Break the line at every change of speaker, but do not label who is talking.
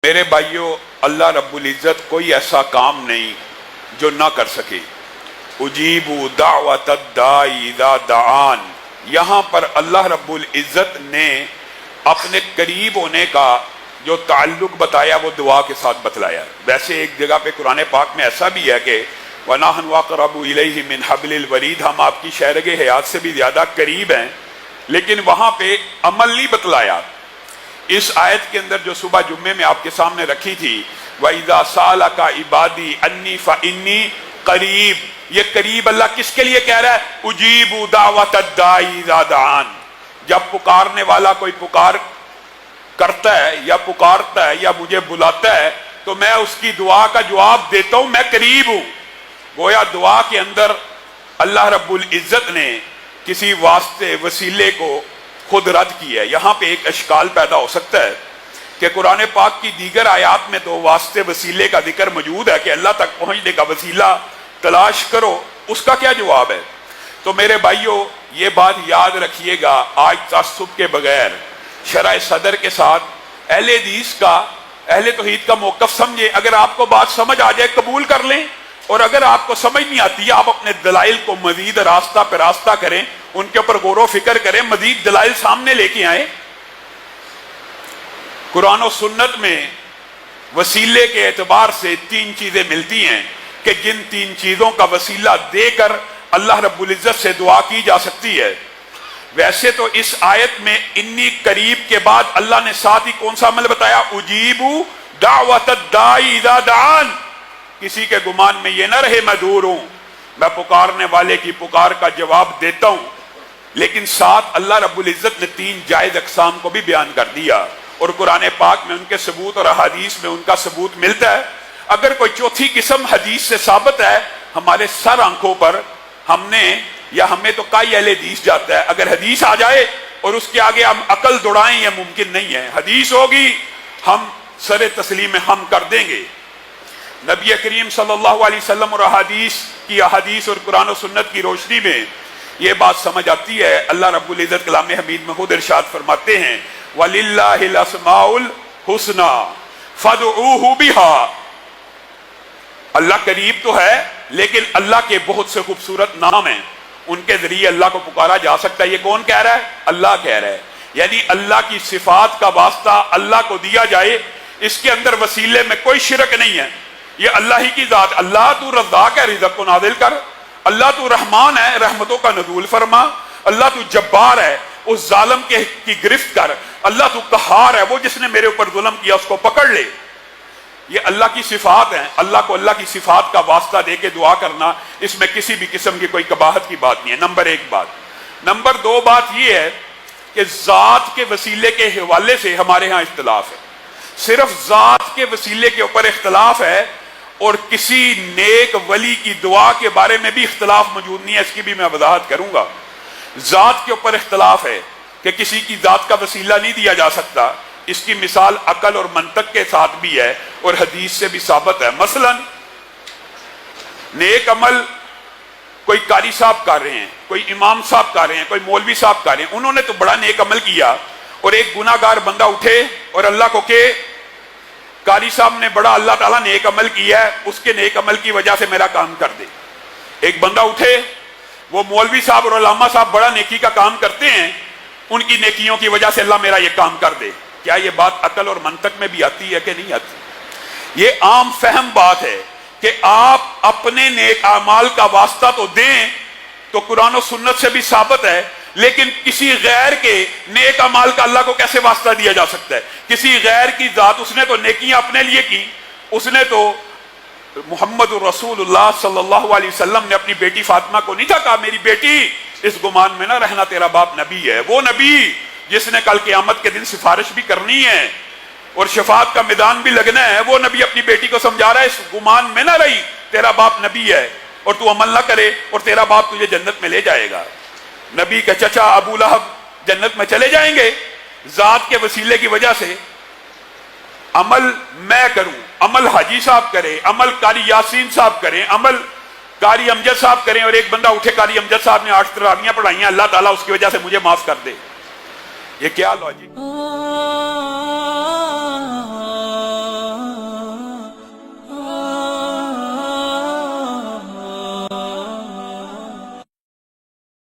میرے بھائیوں، اللہ رب العزت کوئی ایسا کام نہیں جو نہ کر سکے۔ اجیب دعوت الداعی اذا دعان، یہاں پر اللہ رب العزت نے اپنے قریب ہونے کا جو تعلق بتایا وہ دعا کے ساتھ بتلایا۔ ویسے ایک جگہ پہ قرآن پاک میں ایسا بھی ہے کہ وَنَحْنُ أَقْرَبُ إِلَيْهِ مِنْ حَبْلِ الْوَرِيدِ، ہم آپ کی شہرگ حیات سے بھی زیادہ قریب ہیں، لیکن وہاں پہ عمل نہیں بتلایا۔ اس آیت کے اندر جو صبح جمعے میں آپ کے سامنے رکھی تھی وَإِذَا سَأَلَكَ عِبَادِي عَنِّي فَإِنِّي قریب، یہ قریب اللہ کس کے لیے کہہ رہا ہے؟ اجیب دعوت الداعی اذا دعان، جب پکارنے والا کوئی پکار کرتا ہے یا پکارتا ہے یا مجھے بلاتا ہے تو میں اس کی دعا کا جواب دیتا ہوں، میں قریب ہوں۔ گویا دعا کے اندر اللہ رب العزت نے کسی واسطے وسیلے کو خود رد کیا ہے۔ یہاں پہ ایک اشکال پیدا ہو سکتا ہے کہ قرآن پاک کی دیگر آیات میں تو واسطے وسیلے کا ذکر موجود ہے کہ اللہ تک پہنچنے کا وسیلہ تلاش کرو، اس کا کیا جواب ہے؟ تو میرے بھائیوں یہ بات یاد رکھیے گا، آج تعصب کے بغیر شرع صدر کے ساتھ اہل حدیث کا، اہل توحید کا موقف سمجھے۔ اگر آپ کو بات سمجھ آ جائے قبول کر لیں، اور اگر آپ کو سمجھ نہیں آتی آپ اپنے دلائل کو مزید راستہ پہ راستہ کریں، ان کے اوپر غور و فکر کریں، مزید دلائل سامنے لے کے آئیں۔ قرآن و سنت میں وسیلے کے اعتبار سے تین چیزیں ملتی ہیں کہ جن تین چیزوں کا وسیلہ دے کر اللہ رب العزت سے دعا کی جا سکتی ہے۔ ویسے تو اس آیت میں انی قریب کے بعد اللہ نے ساتھ ہی کون سا عمل بتایا؟ اجیب دعوت الداعی اذا دعان۔ کسی کے گمان میں یہ نہ رہے میں دور ہوں، میں پکارنے والے کی پکار کا جواب دیتا ہوں، لیکن ساتھ اللہ رب العزت نے تین جائز اقسام کو بھی بیان کر دیا، اور قرآن پاک میں ان کے ثبوت اور احادیث میں ان کا ثبوت ملتا ہے۔ اگر کوئی چوتھی قسم حدیث سے ثابت ہے، ہمارے سر آنکھوں پر ہم نے یا ہمیں تو کئی اہل حدیث جاتا ہے، اگر حدیث آ جائے اور اس کے آگے ہم عقل دوڑائیں یہ ممکن نہیں ہے۔ حدیث ہوگی ہم سر تسلیم ہم کر دیں گے۔ نبی کریم صلی اللہ علیہ وسلم اور احادیث اور قرآن و سنت کی روشنی میں یہ بات سمجھ آتی ہے۔ اللہ رب العزت کلام حمید میں خود ارشاد فرماتے ہیں وَلِلَّهِ الْأَسْمَاءُ الْحُسْنَى فَادْعُوهُ بِهَا۔ اللہ قریب تو ہے لیکن اللہ کے بہت سے خوبصورت نام ہیں، ان کے ذریعے اللہ کو پکارا جا سکتا ہے۔ یہ کون کہہ رہا ہے؟ اللہ کہہ رہا ہے، یعنی اللہ کی صفات کا واسطہ اللہ کو دیا جائے، اس کے اندر وسیلے میں کوئی شرک نہیں ہے، یہ اللہ ہی کی ذات۔ اللہ تو رزاق ہے، رزق کو نازل کر، اللہ تو رحمان ہے، رحمتوں کا نزول فرما، اللہ تو جبار ہے، اس ظالم کی گرفت کر، اللہ تو قہار ہے، وہ جس نے میرے اوپر ظلم کیا اس کو پکڑ لے۔ یہ اللہ کی صفات ہیں، اللہ کو اللہ کی صفات کا واسطہ دے کے دعا کرنا، اس میں کسی بھی قسم کی کوئی قباحت کی بات نہیں ہے۔ نمبر ایک بات۔ نمبر دو بات یہ ہے کہ ذات کے وسیلے کے حوالے سے ہمارے ہاں اختلاف ہے، صرف ذات کے وسیلے کے اوپر اختلاف ہے، اور کسی نیک ولی کی دعا کے بارے میں بھی اختلاف موجود نہیں ہے، اس کی بھی میں وضاحت کروں گا۔ ذات کے اوپر اختلاف ہے کہ کسی کی ذات کا وسیلہ نہیں دیا جا سکتا، اس کی مثال عقل اور منطق کے ساتھ بھی ہے اور حدیث سے بھی ثابت ہے۔ مثلا نیک عمل کوئی قاری صاحب کر رہے ہیں، کوئی امام صاحب کر رہے ہیں، کوئی مولوی صاحب کر رہے ہیں، انہوں نے تو بڑا نیک عمل کیا، اور ایک گناہ گار بندہ اٹھے اور اللہ کو کہ قاری صاحب نے بڑا اللہ تعالیٰ نیک عمل کیا ہے، اس کے نیک عمل کی وجہ سے میرا کام کر دے۔ ایک بندہ اٹھے، وہ مولوی صاحب اور علامہ صاحب بڑا نیکی کا کام کرتے ہیں، ان کی نیکیوں کی وجہ سے اللہ میرا یہ کام کر دے۔ کیا یہ بات عقل اور منطق میں بھی آتی ہے کہ نہیں آتی؟ یہ عام فہم بات ہے کہ آپ اپنے نیک اعمال کا واسطہ تو دیں، تو قرآن و سنت سے بھی ثابت ہے، لیکن کسی غیر کے نیک اعمال کا اللہ کو کیسے واسطہ دیا جا سکتا ہے؟ کسی غیر کی ذات، اس نے تو نیکیاں اپنے لیے کی، اس نے تو محمد رسول اللہ صلی اللہ علیہ وسلم نے اپنی بیٹی فاطمہ کو نہیں تھا کہا میری بیٹی اس گمان میں نہ رہنا تیرا باپ نبی ہے۔ وہ نبی جس نے کل قیامت کے دن سفارش بھی کرنی ہے اور شفاعت کا میدان بھی لگنا ہے، وہ نبی اپنی بیٹی کو سمجھا رہا ہے اس گمان میں نہ رہی، تیرا باپ نبی ہے اور تو عمل نہ کرے اور تیرا باپ تجھے جنت میں لے جائے گا۔ نبی کا چچا ابو لہب جنت میں چلے جائیں گے ذات کے وسیلے کی وجہ سے۔ عمل میں کروں، عمل حاجی صاحب کرے، عمل قاری یاسین صاحب کریں، عمل قاری امجد صاحب کریں، اور ایک بندہ اٹھے قاری امجد صاحب نے 8 تراویحیں پڑھائی ہیں، اللہ تعالیٰ اس کی وجہ سے مجھے معاف کر دے۔ یہ کیا لاجک؟